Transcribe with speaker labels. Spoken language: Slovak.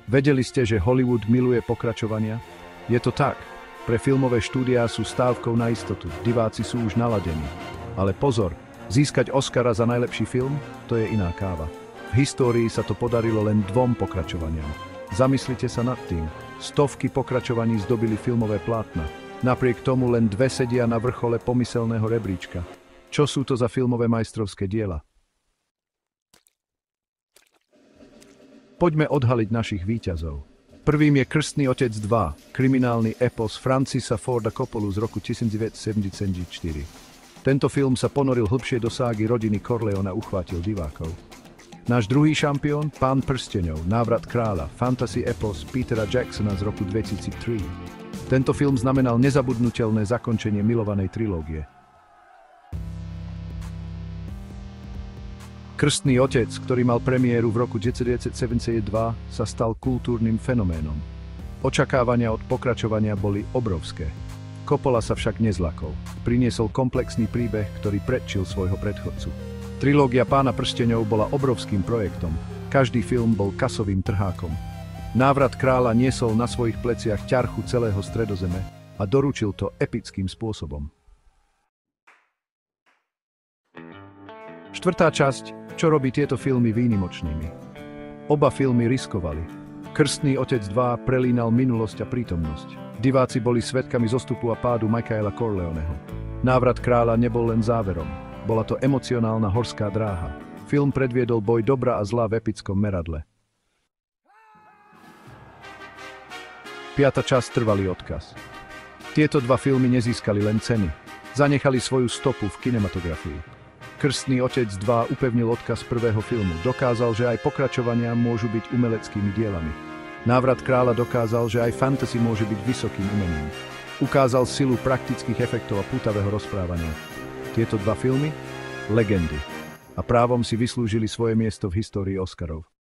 Speaker 1: Vedeli ste, že Hollywood miluje pokračovania? Je to tak. Pre filmové štúdiá sú stávkou na istotu, diváci sú už naladení. Ale pozor, získať Oscara za najlepší film? To je iná káva. V histórii sa to podarilo len 2 pokračovaniam. Zamyslite sa nad tým. Stovky pokračovaní zdobili filmové plátna. Napriek tomu len 2 sedia na vrchole pomyselného rebríčka. Čo sú to za filmové majstrovské diela? Poďme odhaliť našich víťazov. Prvým je Krstný otec 2, kriminálny epos Francisa Forda Coppolu z roku 1974. Tento film sa ponoril hlbšie do ságy rodiny Corleone a uchvátil divákov. Náš druhý šampión, Pán prsteňov, návrat kráľa, fantasy epos Petera Jacksona z roku 2003. Tento film znamenal nezabudnutelné zakončenie milovanej trilógie. Krstný otec, ktorý mal premiéru v roku 1972, sa stal kultúrnym fenoménom. Očakávania od pokračovania boli obrovské. Coppola sa však nezlakol. Priniesol komplexný príbeh, ktorý predčil svojho predchodcu. Trilógia Pána prsteňov bola obrovským projektom. Každý film bol kasovým trhákom. Návrat kráľa niesol na svojich pleciach ťarchu celého Stredozeme a doručil to epickým spôsobom. Štvrtá časť, čo robí tieto filmy výnimočnými. Oba filmy riskovali. Krstný otec 2 prelínal minulosť a prítomnosť. Diváci boli svedkami zostupu a pádu Michaela Corleoneho. Návrat kráľa nebol len záverom. Bola to emocionálna horská dráha. Film predviedol boj dobra a zla v epickom meradle. 5. časť Trvalý odkaz. Tieto 2 filmy nezískali len ceny. Zanechali svoju stopu v kinematografii. Krstný otec 2 upevnil odkaz prvého filmu. Dokázal, že aj pokračovania môžu byť umeleckými dielami. Návrat kráľa dokázal, že aj fantasy môže byť vysokým umením. Ukázal silu praktických efektov a pútavého rozprávania. Tieto 2 filmy? Legendy. A právom si vyslúžili svoje miesto v histórii Oscarov.